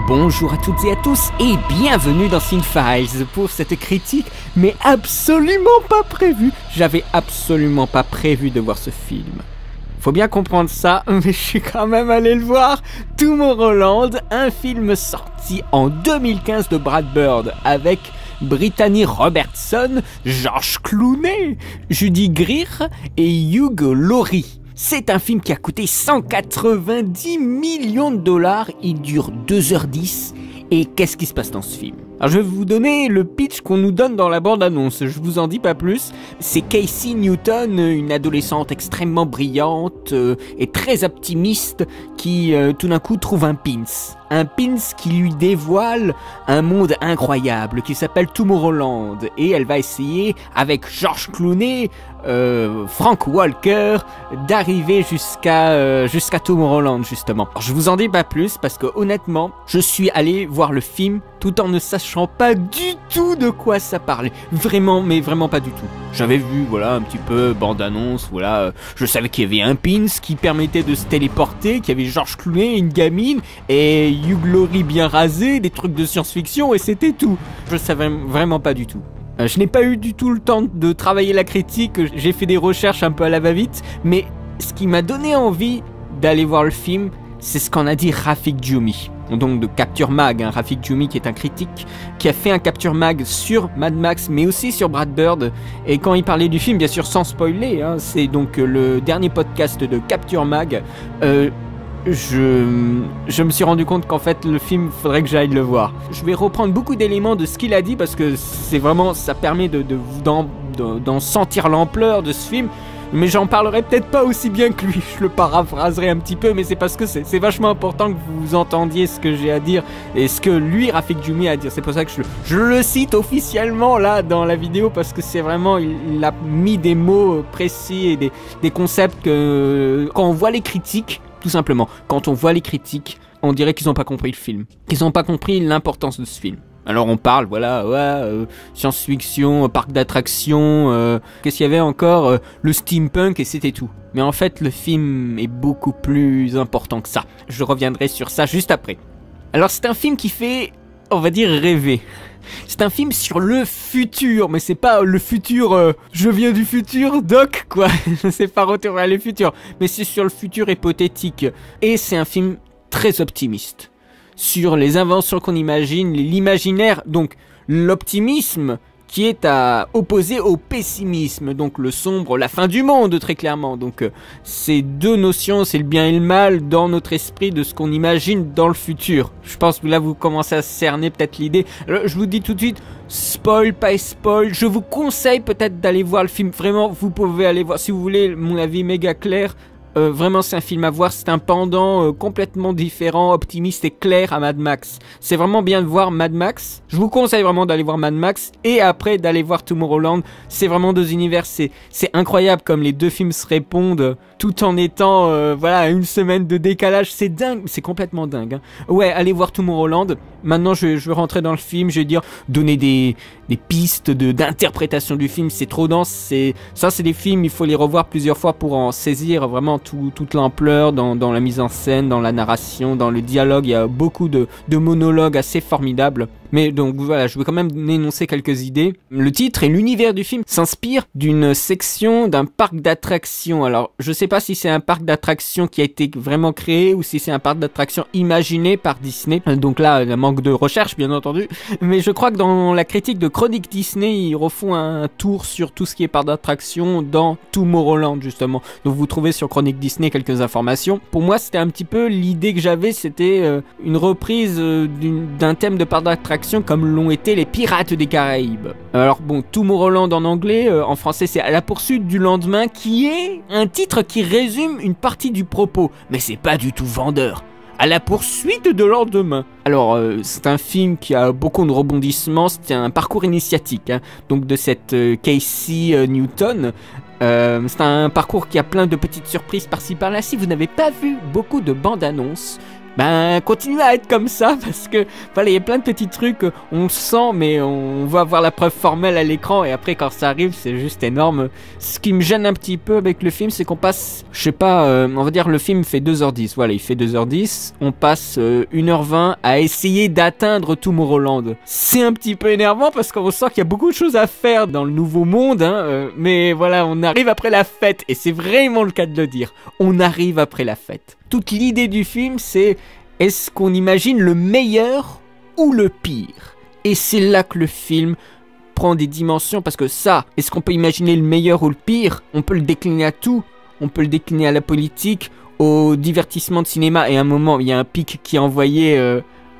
Bonjour à toutes et à tous et bienvenue dans Cinefiles pour cette critique, mais absolument pas prévue. J'avais absolument pas prévu de voir ce film. Faut bien comprendre ça, mais je suis quand même allé le voir. Tomorrowland, un film sorti en 2015 de Brad Bird avec Brittany Robertson, George Clooney, Judy Greer et Hugh Laurie. C'est un film qui a coûté 190 millions de dollars, il dure 2h10, et qu'est-ce qui se passe dans ce film? Alors je vais vous donner le pitch qu'on nous donne dans la bande-annonce, je vous en dis pas plus. C'est Casey Newton, une adolescente extrêmement brillante et très optimiste qui tout d'un coup trouve un pins. Un pins qui lui dévoile un monde incroyable qui s'appelle Tomorrowland. Et elle va essayer, avec George Clooney, Frank Walker, d'arriver jusqu'à Tomorrowland justement. Alors, je vous en dis pas plus parce que honnêtement, je suis allé voir le film tout en ne sachant pas du tout de quoi ça parlait. Vraiment, mais vraiment pas du tout. J'avais vu, voilà, un petit peu bande-annonce, voilà. Je savais qu'il y avait un pins qui permettait de se téléporter, qu'il y avait George Clooney, une gamine, et Hugh Laurie bien rasé, des trucs de science-fiction, et c'était tout. Je savais vraiment pas du tout. Je n'ai pas eu du tout le temps de travailler la critique, j'ai fait des recherches un peu à la va-vite, mais ce qui m'a donné envie d'aller voir le film, c'est ce qu'en a dit Rafik Djoumi, donc de Capture Mag, hein, Rafik Djoumi qui est un critique, qui a fait un Capture Mag sur Mad Max, mais aussi sur Brad Bird, et quand il parlait du film, bien sûr sans spoiler, hein, c'est donc le dernier podcast de Capture Mag, je me suis rendu compte qu'en fait le film, faudrait que j'aille le voir. Je vais reprendre beaucoup d'éléments de ce qu'il a dit, parce que c'est vraiment, ça permet d'en sentir l'ampleur de ce film. Mais j'en parlerai peut-être pas aussi bien que lui, je le paraphraserai un petit peu, mais c'est parce que c'est vachement important que vous entendiez ce que j'ai à dire et ce que lui, Rafik Djoumi, a à dire. C'est pour ça que je le cite officiellement là dans la vidéo, parce que c'est vraiment, il a mis des mots précis et des concepts que quand on voit les critiques, tout simplement, quand on voit les critiques, on dirait qu'ils n'ont pas compris le film, qu'ils n'ont pas compris l'importance de ce film. Alors on parle, voilà, science-fiction, parc d'attractions, qu'est-ce qu'il y avait encore, le steampunk, et c'était tout. Mais en fait, le film est beaucoup plus important que ça. Je reviendrai sur ça juste après. Alors c'est un film qui fait, on va dire, rêver. C'est un film sur le futur, mais c'est pas le futur, je viens du futur, Doc, quoi. C'est pas Retour vers le futur, mais c'est sur le futur hypothétique. Et c'est un film très optimiste. Sur les inventions qu'on imagine, l'imaginaire, donc l'optimisme qui est à opposer au pessimisme, donc le sombre, la fin du monde très clairement. Donc ces deux notions, c'est le bien et le mal dans notre esprit de ce qu'on imagine dans le futur. Je pense que là vous commencez à cerner peut-être l'idée. Alors, je vous dis tout de suite, spoil, pas spoil, je vous conseille peut-être d'aller voir le film. Vraiment, vous pouvez aller voir, si vous voulez mon avis méga clair. Vraiment c'est un film à voir, c'est un pendant complètement différent, optimiste et clair à Mad Max. C'est vraiment bien de voir Mad Max, je vous conseille vraiment d'aller voir Mad Max et après d'aller voir Tomorrowland. C'est vraiment deux univers, c'est incroyable comme les deux films se répondent tout en étant voilà, à une semaine de décalage, c'est dingue, c'est complètement dingue, hein. Ouais, allez voir Tomorrowland. Maintenant je vais rentrer dans le film, je vais dire, donner des pistes d'interprétation du film, c'est trop dense, c'est des films, il faut les revoir plusieurs fois pour en saisir vraiment toute l'ampleur dans la mise en scène, dans la narration, dans le dialogue. Il y a beaucoup de monologues assez formidables. Mais donc voilà, je vais quand même énoncer quelques idées. Le titre et l'univers du film s'inspirent d'une section d'un parc d'attractions. Alors, je sais pas si c'est un parc d'attractions qui a été vraiment créé ou si c'est un parc d'attractions imaginé par Disney. Donc là, il manque de recherche, bien entendu. Mais je crois que dans la critique de Chronique Disney, ils refont un tour sur tout ce qui est parc d'attractions dans Tomorrowland, justement. Donc vous trouvez sur Chronique Disney quelques informations. Pour moi, c'était un petit peu l'idée que j'avais, c'était une reprise d'un thème de parc d'attractions comme l'ont été les Pirates des Caraïbes. Alors bon, Tomorrowland en anglais, en français c'est À la poursuite du lendemain, qui est un titre qui résume une partie du propos, mais c'est pas du tout vendeur. À la poursuite de lendemain. Alors c'est un film qui a beaucoup de rebondissements, c'est un parcours initiatique, hein, donc de cette Casey Newton. C'est un parcours qui a plein de petites surprises par-ci par-là. Si vous n'avez pas vu beaucoup de bandes annonces, Ben, continuez à être comme ça, parce que, voilà, il y a plein de petits trucs, on le sent, mais on va avoir la preuve formelle à l'écran, et après, quand ça arrive, c'est juste énorme. Ce qui me gêne un petit peu avec le film, c'est qu'on passe, je sais pas, on va dire le film fait 2h10, voilà, il fait 2h10, on passe 1h20 à essayer d'atteindre Tomorrowland. C'est un petit peu énervant, parce qu'on sent qu'il y a beaucoup de choses à faire dans le nouveau monde, hein, mais voilà, on arrive après la fête, et c'est vraiment le cas de le dire, on arrive après la fête. Toute l'idée du film, c'est est-ce qu'on imagine le meilleur ou le pire? Et c'est là que le film prend des dimensions, parce que ça, est-ce qu'on peut imaginer le meilleur ou le pire? On peut le décliner à tout, on peut le décliner à la politique, au divertissement de cinéma, et à un moment, il y a un pic qui est envoyé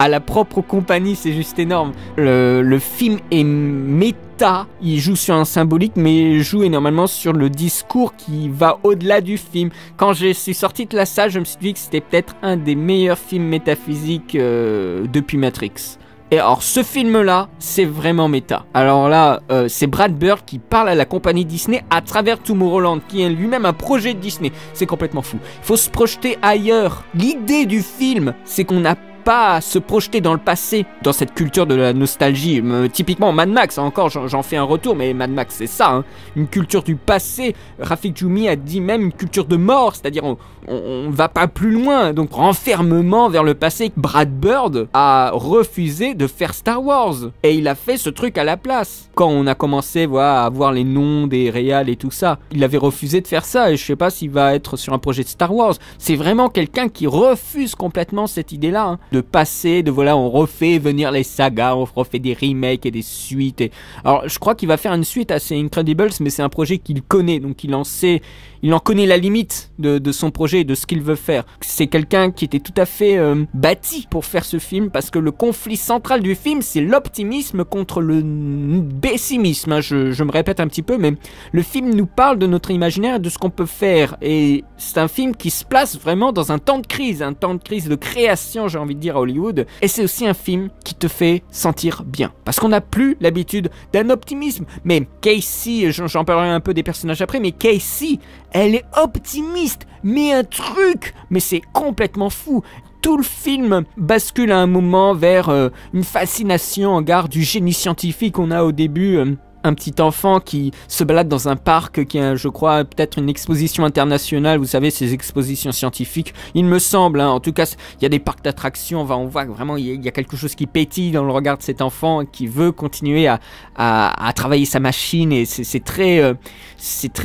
à la propre compagnie, c'est juste énorme. Le film est méta, il joue sur un symbolique, mais il joue énormément sur le discours qui va au-delà du film. Quand je suis sorti de la salle, je me suis dit que c'était peut-être un des meilleurs films métaphysiques depuis Matrix. Et alors ce film-là, c'est vraiment méta. Alors là, c'est Brad Bird qui parle à la compagnie Disney à travers Tomorrowland, qui est lui-même un projet de Disney. C'est complètement fou. Il faut se projeter ailleurs. L'idée du film, c'est qu'on n'a pas à se projeter dans le passé, dans cette culture de la nostalgie. Typiquement Mad Max, encore j'en fais un retour, mais Mad Max c'est ça, hein. Une culture du passé. Rafik Djoumi a dit même une culture de mort, c'est-à-dire on va pas plus loin, donc renfermement vers le passé. Brad Bird a refusé de faire Star Wars, et il a fait ce truc à la place. Quand on a commencé voilà, à voir les noms des réals et tout ça, il avait refusé de faire ça, et je sais pas s'il va être sur un projet de Star Wars. C'est vraiment quelqu'un qui refuse complètement cette idée-là, hein. De passer, de voilà, on refait venir les sagas, on refait des remakes et des suites. Alors, je crois qu'il va faire une suite à ces Incredibles, mais c'est un projet qu'il connaît, donc il en connaît la limite de son projet et de ce qu'il veut faire. C'est quelqu'un qui était tout à fait bâti pour faire ce film, parce que le conflit central du film, c'est l'optimisme contre le pessimisme, hein. Je me répète un petit peu, mais le film nous parle de notre imaginaire et de ce qu'on peut faire, et c'est un film qui se place vraiment dans un temps de crise de création, j'ai envie de dire, à Hollywood. Et c'est aussi un film qui te fait sentir bien, parce qu'on n'a plus l'habitude d'un optimisme. Mais Casey, j'en parlerai un peu des personnages après, mais Casey, elle est optimiste, mais un truc, mais c'est complètement fou. Tout le film bascule à un moment vers une fascination en gare du génie scientifique. On a au début un petit enfant qui se balade dans un parc qui a, je crois, peut-être une exposition internationale, vous savez, ces expositions scientifiques, il me semble, hein. En tout cas, il y a des parcs d'attractions, on voit que vraiment il y a quelque chose qui pétille dans le regard de cet enfant qui veut continuer à travailler sa machine, et c'est très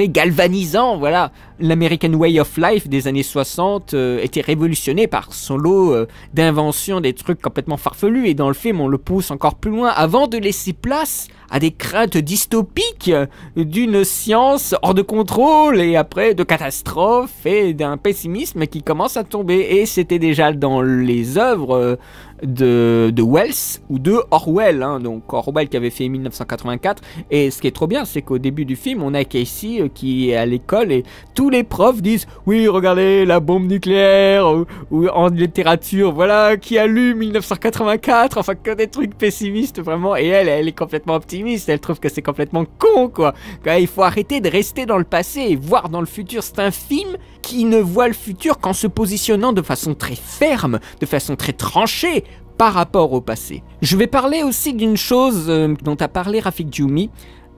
galvanisant, voilà. L'American Way of Life des années 60 était révolutionné par son lot d'inventions, des trucs complètement farfelus, et dans le film on le pousse encore plus loin avant de laisser place à des craintes dystopiques d'une science hors de contrôle, et après de catastrophes et d'un pessimisme qui commence à tomber. Et c'était déjà dans les œuvres de Wells ou de Orwell, hein. Donc Orwell qui avait fait 1984. Et ce qui est trop bien, c'est qu'au début du film, on a Casey qui est à l'école, et tous les profs disent oui, regardez la bombe nucléaire, ou en littérature, voilà, qui a lu 1984, enfin que des trucs pessimistes vraiment. Et elle est complètement optimiste, elle trouve que c'est complètement con, quoi. Il faut arrêter de rester dans le passé et voir dans le futur. C'est un film qui ne voit le futur qu'en se positionnant de façon très ferme, de façon très tranchée par rapport au passé. Je vais parler aussi d'une chose dont a parlé Rafik Djoumi.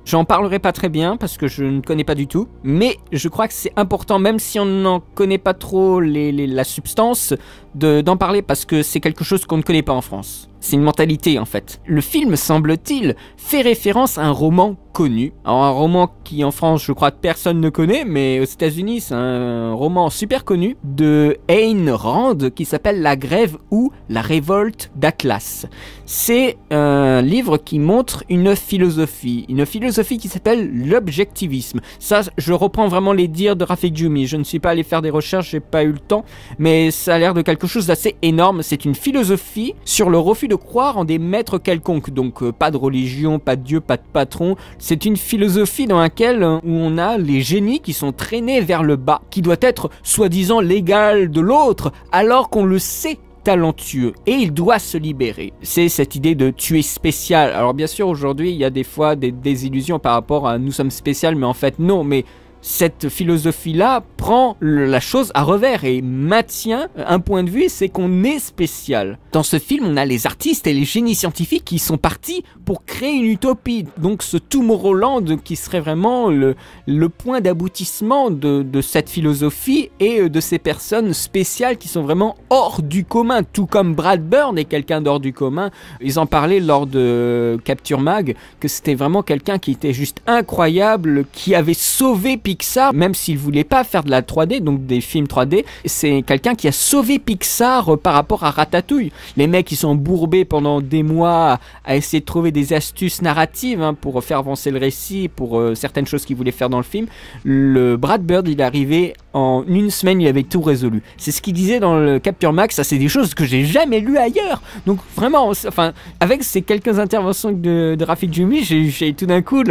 J'en parlerai pas très bien parce que je ne connais pas du tout, mais je crois que c'est important, même si on n'en connaît pas trop la substance, d'en parler, parce que c'est quelque chose qu'on ne connaît pas en France. C'est une mentalité en fait. Le film, semble-t-il, fait référence à un roman connu. Alors un roman qui en France, je crois que personne ne connaît, mais aux États-Unis, c'est un roman super connu de Ayn Rand qui s'appelle La Grève ou La Révolte d'Atlas. C'est un livre qui montre une philosophie qui s'appelle l'objectivisme. Ça, je reprends vraiment les dires de Rafik Djoumi. Je ne suis pas allé faire des recherches, j'ai pas eu le temps, mais ça a l'air de quelque chose d'assez énorme. C'est une philosophie sur le refus de croire en des maîtres quelconques, donc pas de religion, pas de dieu, pas de patron. C'est une philosophie dans laquelle où on a les génies qui sont traînés vers le bas, qui doit être soi-disant l'égal de l'autre, alors qu'on le sait talentueux, et il doit se libérer. C'est cette idée de tu es spécial. Alors bien sûr aujourd'hui il y a des fois des désillusions par rapport à nous sommes spécial, mais en fait non, mais cette philosophie-là prend la chose à revers et maintient un point de vue, c'est qu'on est spécial. Dans ce film, on a les artistes et les génies scientifiques qui sont partis pour créer une utopie. Donc ce Tomorrowland qui serait vraiment le point d'aboutissement de cette philosophie et de ces personnes spéciales qui sont vraiment hors du commun. Tout comme Brad Bird est quelqu'un d'hors du commun. Ils en parlaient lors de Capture Mag, que c'était vraiment quelqu'un qui était juste incroyable, qui avait sauvé Pixar, même s'il voulait pas faire de la 3D, donc des films 3D. C'est quelqu'un qui a sauvé Pixar par rapport à Ratatouille. Les mecs, ils sont embourbés pendant des mois à essayer de trouver des astuces narratives pour faire avancer le récit, pour certaines choses qu'ils voulaient faire dans le film. Le Brad Bird, il est arrivé en une semaine, il avait tout résolu. C'est ce qu'il disait dans le Capture Max, ça c'est des choses que j'ai jamais lues ailleurs. Donc vraiment, enfin, avec ces quelques interventions de Rafik Djumi, j'ai tout d'un coup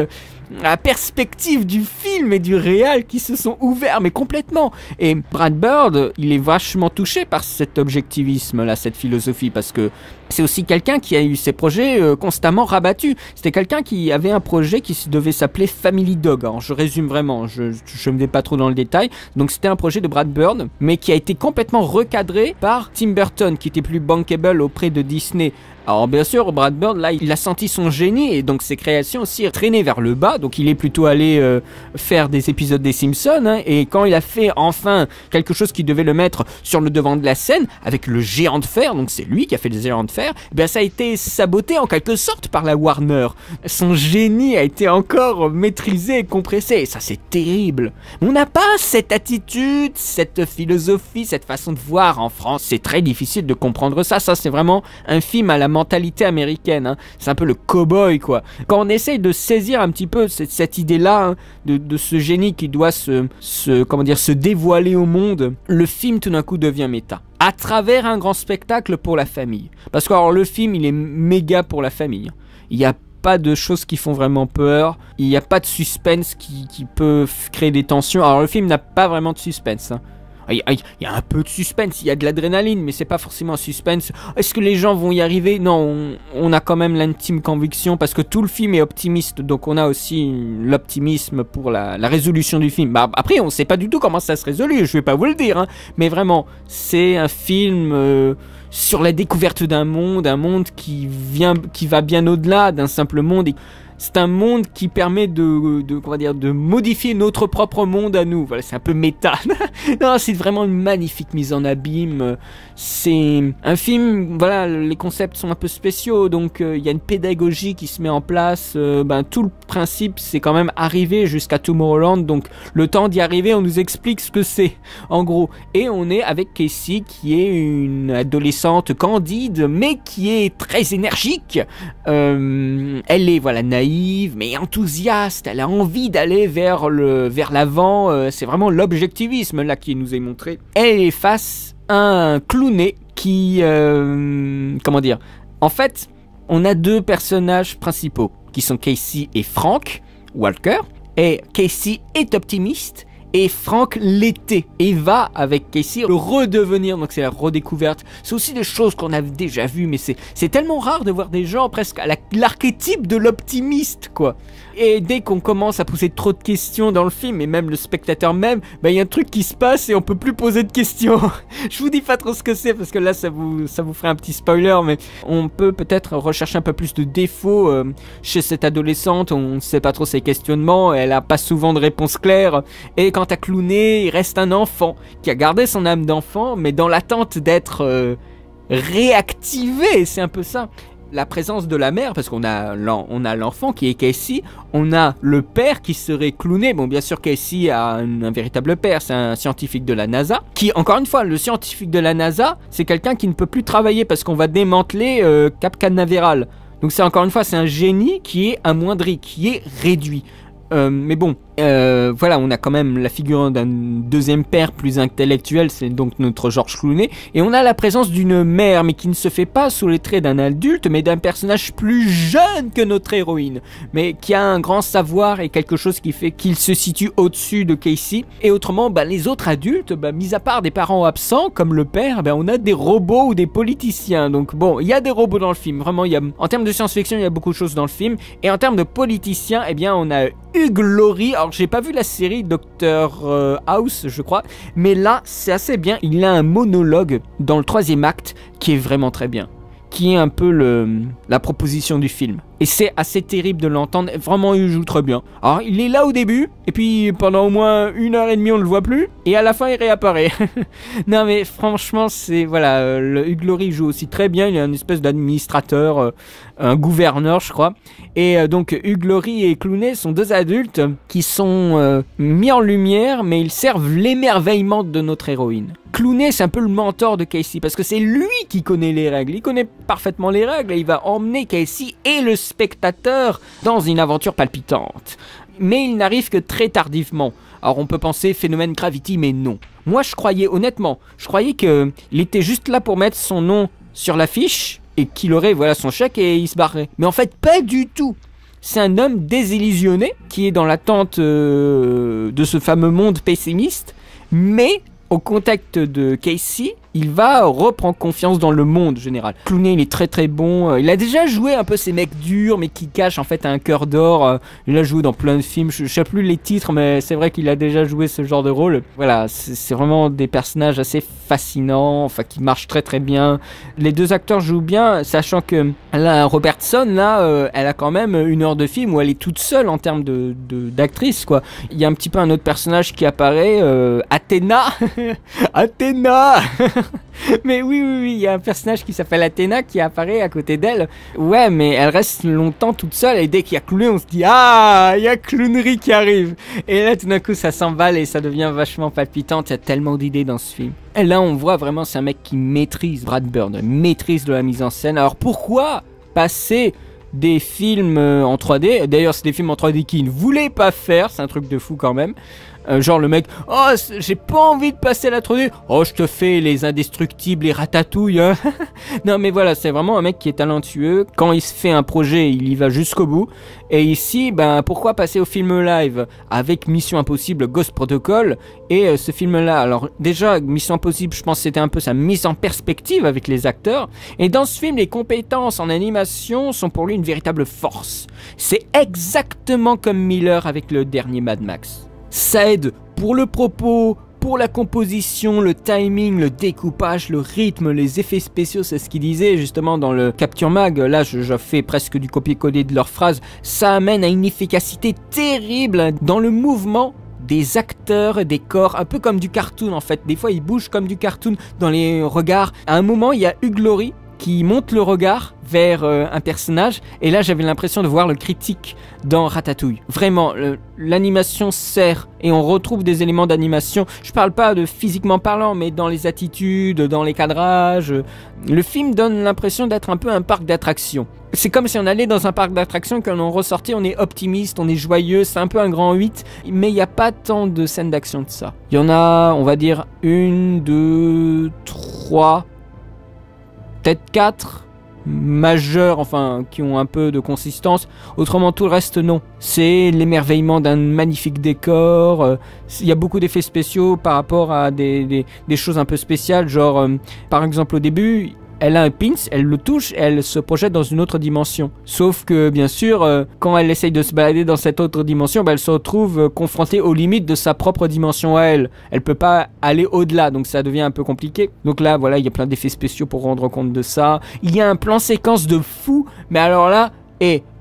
la perspective du film et du réel qui se sont ouverts, mais complètement. Et Brad Bird, il est vachement touché par cet objectivisme-là, cette philosophie, parce que c'est aussi quelqu'un qui a eu ses projets constamment rabattus. C'était quelqu'un qui avait un projet qui devait s'appeler Family Dog. Alors, je résume vraiment, je me mets pas trop dans le détail. Donc c'était un projet de Brad Bird, mais qui a été complètement recadré par Tim Burton, qui était plus bankable auprès de Disney. Alors bien sûr, Brad Bird, là, il a senti son génie et donc ses créations aussi traînaient vers le bas. Donc il est plutôt allé faire des épisodes des Simpsons. Et quand il a fait enfin quelque chose qui devait le mettre sur le devant de la scène, avec le géant de fer, donc c'est lui qui a fait le géant de fer, eh bien ça a été saboté en quelque sorte par la Warner. Son génie a été encore maîtrisé et compressé. Et ça, c'est terrible. On n'a pas cette attitude, cette philosophie, cette façon de voir en France. C'est très difficile de comprendre ça. Ça, c'est vraiment un film à la mentalité américaine. C'est un peu le cow-boy, quoi. Quand on essaye de saisir un petit peu cette idée-là, de ce génie qui doit se dévoiler au monde, le film tout d'un coup devient méta. À travers un grand spectacle pour la famille. Parce que alors, le film, il est méga pour la famille. Il y a pas de choses qui font vraiment peur, il n'y a pas de suspense qui peut créer des tensions. Alors le film n'a pas vraiment de suspense. Il y a un peu de suspense, il y a de l'adrénaline, mais c'est pas forcément un suspense. Est-ce que les gens vont y arriver? Non, on a quand même l'intime conviction parce que tout le film est optimiste, donc on a aussi l'optimisme pour la résolution du film. Bah, après, on sait pas du tout comment ça se résolue, je vais pas vous le dire, mais vraiment, c'est un film sur la découverte d'un monde qui va bien au-delà d'un simple monde. C'est un monde qui permet de modifier notre propre monde à nous. Voilà, c'est un peu méta. Non, c'est vraiment une magnifique mise en abîme. C'est un film, voilà, les concepts sont un peu spéciaux, donc il y a une pédagogie qui se met en place. Tout le principe, c'est quand même arriver jusqu'à Tomorrowland, donc le temps d'y arriver, on nous explique ce que c'est, en gros. Et on est avec Casey, qui est une adolescente candide, mais qui est très énergique. Elle est, voilà, naïve, mais enthousiaste. Elle a envie d'aller vers l'avant. C'est vraiment l'objectivisme là qui nous est montré. Elle est face à un clowné qui, en fait, on a deux personnages principaux qui sont Casey et Frank Walker. Et Casey est optimiste. Et Frank l'était, et va avec Casey le redevenir, donc c'est la redécouverte. C'est aussi des choses qu'on a déjà vues, mais c'est tellement rare de voir des gens presque à l'archétype de l'optimiste, quoi. Et dès qu'on commence à poser trop de questions dans le film, et même le spectateur même, il y a un truc qui se passe et on peut plus poser de questions. Je vous dis pas trop ce que c'est, parce que là ça vous ferait un petit spoiler, mais on peut peut-être rechercher un peu plus de défauts chez cette adolescente. On ne sait pas trop ses questionnements, elle a pas souvent de réponses claires, et quand à clowner, il reste un enfant qui a gardé son âme d'enfant, mais dans l'attente d'être réactivé, c'est un peu ça. La présence de la mère, parce qu'on a l'enfant qui est Casey, on a le père qui serait clowné. Bon, bien sûr, Casey a un véritable père, c'est un scientifique de la NASA, qui, encore une fois, le scientifique de la NASA, c'est quelqu'un qui ne peut plus travailler parce qu'on va démanteler Cap Canaveral. Donc c'est encore une fois, c'est un génie qui est amoindri, qui est réduit. Mais bon, voilà, on a quand même la figure d'un deuxième père plus intellectuel, c'est donc notre George Clooney, et on a la présence d'une mère, mais qui ne se fait pas sous les traits d'un adulte, mais d'un personnage plus jeune que notre héroïne, mais qui a un grand savoir et quelque chose qui fait qu'il se situe au-dessus de Casey. Et autrement, les autres adultes, mis à part des parents absents, comme le père, on a des robots ou des politiciens. Donc bon, il y a des robots dans le film, vraiment, en termes de science-fiction, il y a beaucoup de choses dans le film, et en termes de politiciens, on a Hugh Laurie. Alors j'ai pas vu la série Doctor House, je crois, mais là c'est assez bien. Il a un monologue dans le 3e acte qui est vraiment très bien, qui est un peu la proposition du film. Et c'est assez terrible de l'entendre, vraiment il joue très bien. Alors il est là au début, et puis pendant au moins 1h30 on le voit plus, et à la fin il réapparaît. Non mais franchement c'est, voilà, le Hugh Laurie joue aussi très bien, il est un espèce d'administrateur, un gouverneur je crois. Et donc Hugh Laurie et Clooney sont 2 adultes qui sont mis en lumière, mais ils servent l'émerveillement de notre héroïne. Clooney c'est un peu le mentor de Casey, parce que c'est lui qui connaît les règles, il connaît parfaitement les règles, et il va emmener Casey et le spectateur dans une aventure palpitante. Mais il n'arrive que très tardivement. Alors on peut penser phénomène Gravity, mais non. Moi je croyais, honnêtement, qu'il était juste là pour mettre son nom sur l'affiche, et qu'il aurait, voilà, son chèque et il se barrait. Mais en fait pas du tout. C'est un homme désillusionné, qui est dans l'attente de ce fameux monde pessimiste, mais au contact de Casey, il va reprendre confiance dans le monde général. Clooney, il est très très bon. Il a déjà joué un peu ces mecs durs, mais qui cachent en fait un cœur d'or. Il a joué dans plein de films. Je sais plus les titres, mais c'est vrai qu'il a déjà joué ce genre de rôle. Voilà, c'est vraiment des personnages assez fascinants, enfin qui marchent très très bien. Les 2 acteurs jouent bien, sachant que là, Robertson, là, elle a quand même 1 heure de film où elle est toute seule en termes d'actrice, quoi. Il y a un petit peu un autre personnage qui apparaît, Athéna. Athéna. Mais oui, il y a un personnage qui s'appelle Athéna qui apparaît à côté d'elle. Ouais, mais elle reste longtemps toute seule, et dès qu'il y a Clooney, on se dit ah, il y a clownerie qui arrive. Et là, tout d'un coup, ça s'emballe et ça devient vachement palpitant. Il y a tellement d'idées dans ce film. Et là, on voit vraiment, c'est un mec qui maîtrise Brad Bird, maîtrise de la mise en scène. Alors pourquoi passer des films en 3D? D'ailleurs, c'est des films en 3D qu'il ne voulait pas faire, c'est un truc de fou quand même. Genre le mec, oh j'ai pas envie de passer à la 3D, oh je te fais les Indestructibles, les Ratatouille, hein. Non mais voilà, c'est vraiment un mec qui est talentueux. Quand il se fait un projet, il y va jusqu'au bout. Et ici, ben pourquoi passer au film live avec Mission Impossible, Ghost Protocol et ce film là. Alors déjà, Mission Impossible, je pense que c'était un peu sa mise en perspective avec les acteurs. Et dans ce film, les compétences en animation sont pour lui une véritable force. C'est exactement comme Miller avec le dernier Mad Max. Ça aide pour le propos, pour la composition, le timing, le découpage, le rythme, les effets spéciaux, c'est ce qu'il disait justement dans le Capture Mag. Là, je fais presque du copier-coller de leurs phrases. Ça amène à une efficacité terrible dans le mouvement des acteurs et des corps, un peu comme du cartoon en fait. Des fois, ils bougent comme du cartoon dans les regards. À un moment, il y a Hugh Laurie qui monte le regard vers un personnage, et là j'avais l'impression de voir le critique dans Ratatouille. Vraiment, l'animation sert, et on retrouve des éléments d'animation. Je parle pas de physiquement parlant, mais dans les attitudes, dans les cadrages. Le film donne l'impression d'être un peu un parc d'attractions. C'est comme si on allait dans un parc d'attractions, quand on ressortait, on est optimiste, on est joyeux, c'est un peu un grand 8, mais il n'y a pas tant de scènes d'action de ça. Il y en a, on va dire, 1, 2, 3... peut-être 4 majeurs, enfin qui ont un peu de consistance. Autrement tout le reste non. C'est l'émerveillement d'un magnifique décor. Il y a beaucoup d'effets spéciaux par rapport à des choses un peu spéciales, genre par exemple au début elle a un pins, elle le touche et elle se projette dans une autre dimension. Sauf que bien sûr, quand elle essaye de se balader dans cette autre dimension, elle se retrouve confrontée aux limites de sa propre dimension à elle. Elle peut pas aller au-delà, donc ça devient un peu compliqué. Donc là, voilà, il y a plein d'effets spéciaux pour rendre compte de ça. Il y a un plan séquence de fou, mais alors là,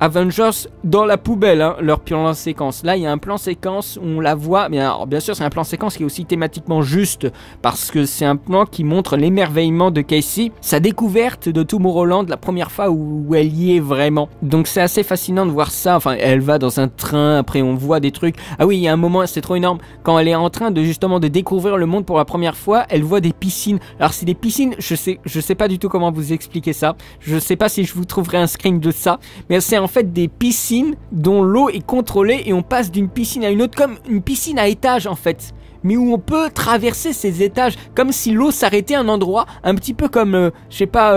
Avengers dans la poubelle, hein, leur plan séquence. Là, il y a un plan séquence où on la voit, mais alors, bien sûr, c'est un plan séquence qui est aussi thématiquement juste, parce que c'est un plan qui montre l'émerveillement de Casey, sa découverte de Tomorrowland, la première fois où elle y est vraiment. Donc c'est assez fascinant de voir ça. Enfin, elle va dans un train, après on voit des trucs. Ah oui, il y a un moment, c'est trop énorme, quand elle est en train de justement de découvrir le monde pour la première fois, elle voit des piscines. Alors c'est des piscines, je sais pas du tout comment vous expliquer ça. Je sais pas si je vous trouverai un screen de ça, mais c'est en fait des piscines dont l'eau est contrôlée et on passe d'une piscine à une autre, comme une piscine à étages en fait, mais où on peut traverser ces étages comme si l'eau s'arrêtait à un endroit, un petit peu comme, je sais pas,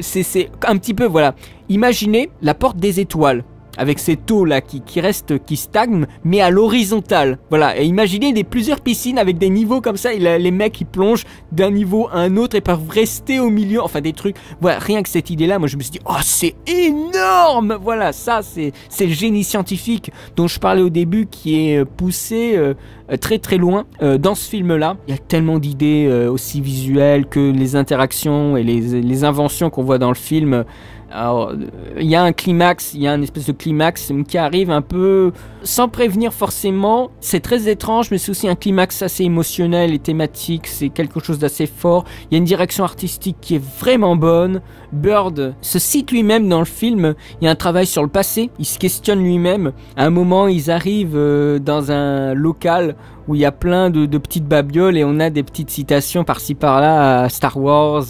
c'est un petit peu, voilà, imaginez la porte des étoiles. avec cette eau là qui stagne, mais à l'horizontale. Voilà, et imaginez plusieurs piscines avec des niveaux comme ça, et les mecs ils plongent d'un niveau à un autre et peuvent rester au milieu, enfin des trucs. Voilà, rien que cette idée là, moi je me suis dit, oh c'est énorme. Voilà, ça c'est le génie scientifique dont je parlais au début qui est poussé très très loin dans ce film là. Il y a tellement d'idées aussi visuelles que les interactions et les inventions qu'on voit dans le film. Alors, il y a un climax, il y a une espèce de climax qui arrive un peu sans prévenir forcément. C'est très étrange, mais c'est aussi un climax assez émotionnel et thématique. C'est quelque chose d'assez fort. Il y a une direction artistique qui est vraiment bonne. Bird se cite lui-même dans le film. Il y a un travail sur le passé. Il se questionne lui-même. À un moment, ils arrivent dans un local où il y a plein de petites babioles et on a des petites citations par-ci par-là à Star Wars,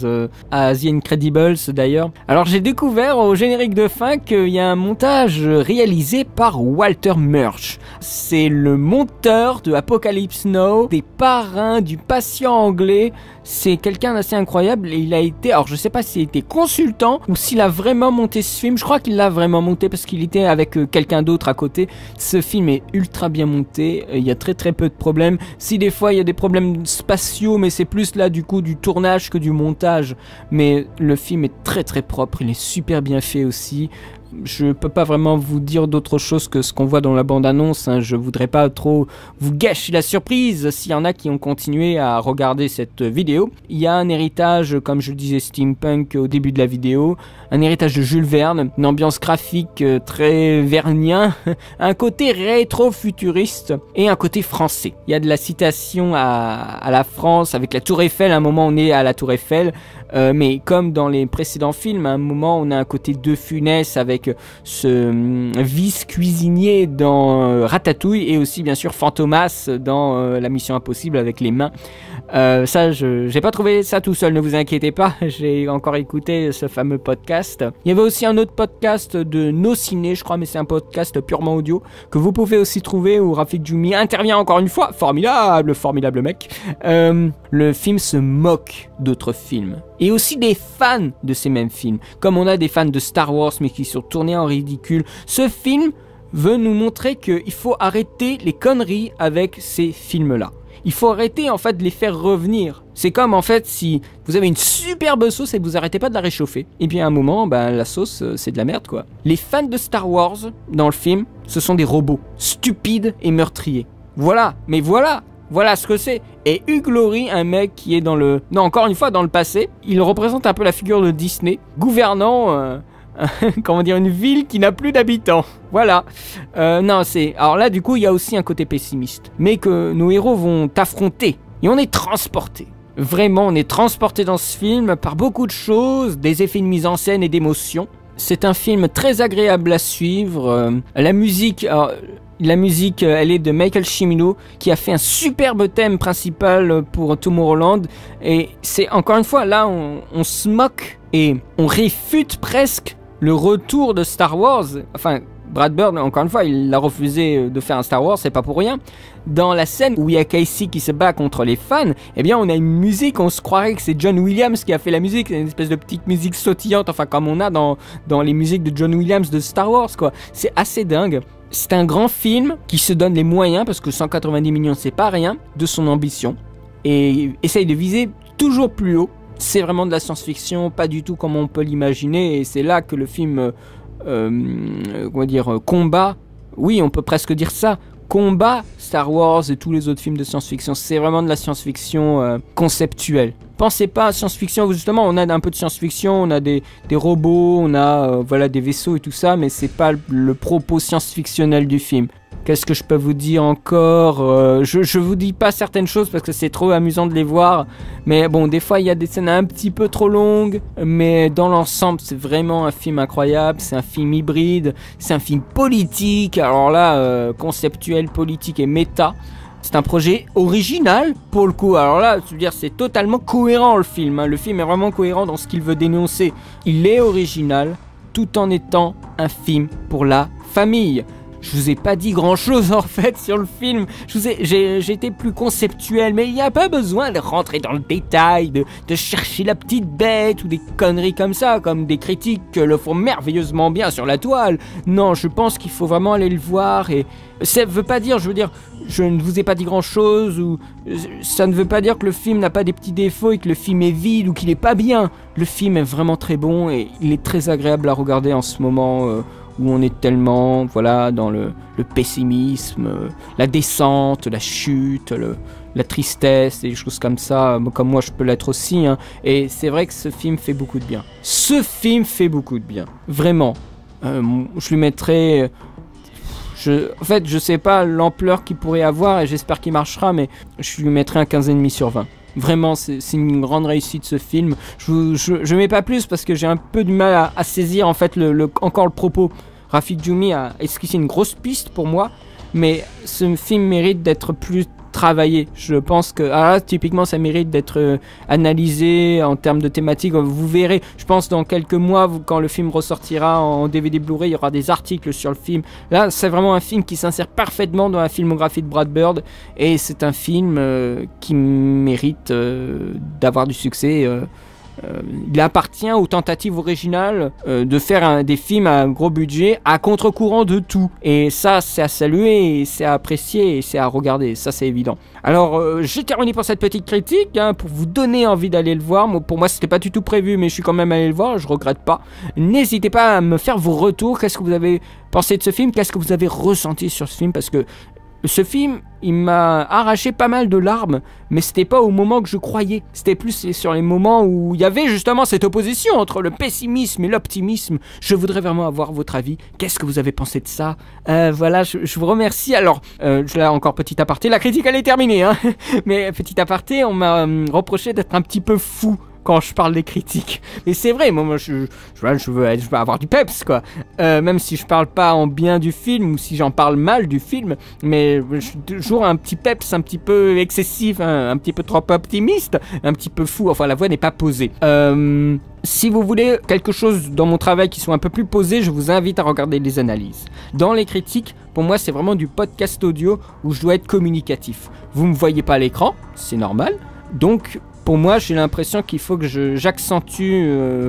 à The Incredibles d'ailleurs. Alors j'ai découvert au générique de fin qu'il y a un montage réalisé par Walter Murch. C'est le monteur de Apocalypse Now, des parrains, du patient anglais. C'est quelqu'un d'assez incroyable et il a été, alors je sais pas s'il a été consultant ou s'il a vraiment monté ce film. Je crois qu'il l'a vraiment monté parce qu'il était avec quelqu'un d'autre à côté. Ce film est ultra bien monté, il y a très très peu de problèmes. Si des fois il y a des problèmes spatiaux, mais c'est plus là du coup du tournage que du montage. Mais le film est très très propre, il est super bien fait aussi. Je peux pas vraiment vous dire d'autre chose que ce qu'on voit dans la bande-annonce, hein. Je voudrais pas trop vous gâcher la surprise s'il y en a qui ont continué à regarder cette vidéo. Il y a un héritage, comme je le disais, steampunk au début de la vidéo, un héritage de Jules Verne, une ambiance graphique très vernien, un côté rétro-futuriste et un côté français. Il y a de la citation à la France avec la Tour Eiffel, à un moment on est à la Tour Eiffel, mais comme dans les précédents films, à un moment on a un côté De Funès avec ce vice-cuisinier dans Ratatouille et aussi bien sûr Fantomas dans La Mission Impossible avec les mains. Ça, j'ai pas trouvé ça tout seul, ne vous inquiétez pas, j'ai encore écouté ce fameux podcast. Il y avait aussi un autre podcast de No Ciné, je crois, mais c'est un podcast purement audio que vous pouvez aussi trouver où Rafik Djoumi intervient encore une fois. Formidable mec. Le film se moque d'autres films et aussi des fans de ces mêmes films, comme on a des fans de Star Wars mais qui sont tournés en ridicule. Ce film veut nous montrer qu'il faut arrêter les conneries avec ces films-là. Il faut arrêter en fait de les faire revenir. C'est comme en fait si vous avez une superbe sauce et que vous arrêtez pas de la réchauffer. Et puis à un moment, la sauce c'est de la merde quoi. Les fans de Star Wars dans le film, ce sont des robots stupides et meurtriers. Voilà, mais voilà ce que c'est. Et Hugh Laurie, un mec qui est encore une fois dans le passé, il représente un peu la figure de Disney, gouvernant une ville qui n'a plus d'habitants. Voilà. Alors là, du coup, il y a aussi un côté pessimiste. Mais que nos héros vont affronter. Et on est transporté. Vraiment, on est transporté dans ce film par beaucoup de choses, des effets de mise en scène et d'émotion. C'est un film très agréable à suivre. La musique, elle est de Michael Cimino, qui a fait un superbe thème principal pour Tomorrowland. Et c'est, encore une fois, là, on se moque et on réfute presque le retour de Star Wars. Enfin, Brad Bird, encore une fois, il a refusé de faire un Star Wars, c'est pas pour rien. Dans la scène où il y a Casey qui se bat contre les fans, eh bien, on a une musique, on se croirait que c'est John Williams qui a fait la musique, c'est une espèce de petite musique sautillante, enfin, comme on a dans les musiques de John Williams de Star Wars, quoi. C'est assez dingue. C'est un grand film qui se donne les moyens, parce que 190 millions, c'est pas rien, de son ambition, et essaye de viser toujours plus haut. C'est vraiment de la science-fiction, pas du tout comme on peut l'imaginer, et c'est là que le film, combat, oui, on peut presque dire ça, combat Star Wars et tous les autres films de science-fiction. C'est vraiment de la science-fiction conceptuelle. Pensez pas à science-fiction, justement, on a un peu de science-fiction, on a des robots, on a des vaisseaux et tout ça, mais c'est pas le propos science-fictionnel du film. Qu'est-ce que je peux vous dire encore? Je vous dis pas certaines choses parce que c'est trop amusant de les voir. Mais bon, des fois, il y a des scènes un petit peu trop longues. Mais dans l'ensemble, c'est vraiment un film incroyable. C'est un film hybride. C'est un film politique. Alors là, conceptuel, politique et méta. C'est un projet original pour le coup. Alors là, je veux dire, c'est totalement cohérent le film. Hein. Le film est vraiment cohérent dans ce qu'il veut dénoncer. Il est original tout en étant un film pour la famille. je vous ai pas dit grand chose en fait sur le film. J'ai été plus conceptuel, mais il n'y a pas besoin de rentrer dans le détail, de chercher la petite bête ou des conneries comme ça, comme des critiques le font merveilleusement bien sur la toile. Non, je pense qu'il faut vraiment aller le voir et ça veut pas dire, je veux dire, je ne vous ai pas dit grand chose ou ça ne veut pas dire que le film n'a pas des petits défauts et que le film est vide ou qu'il est pas bien. Le film est vraiment très bon et il est très agréable à regarder en ce moment où on est tellement, voilà, dans le pessimisme, la descente, la chute, la tristesse, des choses comme ça, comme moi je peux l'être aussi, hein. Et c'est vrai que ce film fait beaucoup de bien. Ce film fait beaucoup de bien, vraiment. Je lui mettrais... en fait, je sais pas l'ampleur qu'il pourrait avoir et j'espère qu'il marchera, mais je lui mettrai un 15,5 sur 20. Vraiment, c'est une grande réussite ce film. Je mets pas plus parce que j'ai un peu du mal à saisir en fait encore le propos. Rafik Djoumi a esquissé une grosse piste pour moi, mais ce film mérite d'être plus travaillé. Je pense que typiquement ça mérite d'être analysé en termes de thématiques. Vous verrez, je pense dans quelques mois quand le film ressortira en DVD Blu-ray, il y aura des articles sur le film. Là c'est vraiment un film qui s'insère parfaitement dans la filmographie de Brad Bird et c'est un film qui mérite d'avoir du succès. Il appartient aux tentatives originales de faire des films à un gros budget à contre-courant de tout. Et ça, c'est à saluer, c'est à apprécier et c'est à regarder. Ça, c'est évident. Alors, j'ai terminé pour cette petite critique, hein, pour vous donner envie d'aller le voir. Pour moi, c'était pas du tout prévu, mais je suis quand même allé le voir. Je regrette pas. N'hésitez pas à me faire vos retours. Qu'est-ce que vous avez pensé de ce film? Qu'est-ce que vous avez ressenti sur ce film? Parce que ce film, il m'a arraché pas mal de larmes, mais c'était pas au moment que je croyais. C'était plus sur les moments où il y avait justement cette opposition entre le pessimisme et l'optimisme. Je voudrais vraiment avoir votre avis. Qu'est-ce que vous avez pensé de ça? Voilà, je vous remercie. Alors, là encore petit aparté, la critique elle est terminée, hein. Mais petit aparté, on m'a reproché d'être un petit peu fou quand je parle des critiques. Et c'est vrai, moi je veux avoir du peps, quoi. Même si je parle pas en bien du film, ou si j'en parle mal du film, mais je suis toujours un petit peps, un petit peu excessif, hein, un petit peu trop optimiste, un petit peu fou, enfin la voix n'est pas posée. Si vous voulez quelque chose dans mon travail qui soit un peu plus posé, je vous invite à regarder les analyses. Dans les critiques, pour moi c'est vraiment du podcast audio où je dois être communicatif. Vous me voyez pas à l'écran, c'est normal, donc pour moi, j'ai l'impression qu'il faut que j'accentue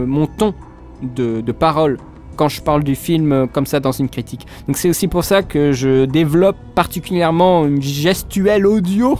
mon ton de parole quand je parle du film comme ça dans une critique. Donc c'est aussi pour ça que je développe particulièrement une gestuelle audio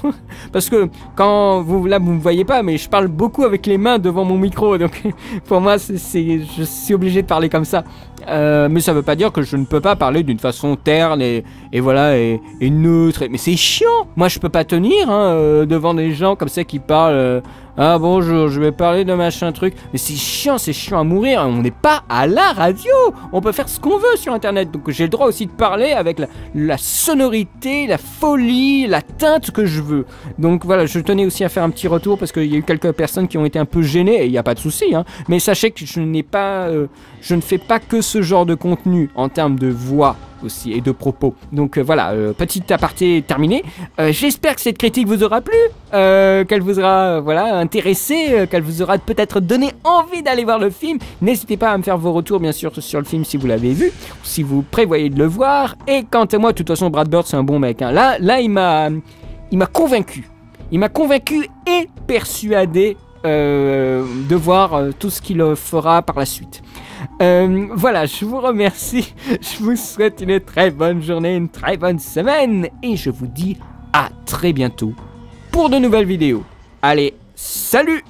parce que quand vous me voyez pas, mais je parle beaucoup avec les mains devant mon micro, donc pour moi je suis obligé de parler comme ça. Mais ça veut pas dire que je ne peux pas parler d'une façon terne et voilà et neutre. Mais c'est chiant. Moi je peux pas tenir devant des gens comme ça qui parlent. Ah bonjour, je vais parler de machin truc. Mais c'est chiant à mourir. On n'est pas à la radio. On peut faire ce qu'on veut sur internet. Donc j'ai le droit aussi de parler avec la sonorité, la folie, la teinte que je veux. Donc voilà, je tenais aussi à faire un petit retour parce qu'il y a eu quelques personnes qui ont été un peu gênées et il n'y a pas de souci. Mais sachez que je ne fais pas que ce genre de contenu en termes de voix aussi et de propos. Donc voilà, petit aparté terminé. J'espère que cette critique vous aura plu, qu'elle vous aura intéressé, qu'elle vous aura peut-être donné envie d'aller voir le film. N'hésitez pas à me faire vos retours bien sûr sur le film si vous l'avez vu, ou si vous prévoyez de le voir. Et quant à moi, de toute façon, Brad Bird c'est un bon mec. Hein. Là, il m'a convaincu. Il m'a convaincu et persuadé de voir tout ce qu'il fera par la suite. Voilà, je vous remercie, je vous souhaite une très bonne journée, une très bonne semaine et je vous dis à très bientôt pour de nouvelles vidéos. Allez, salut!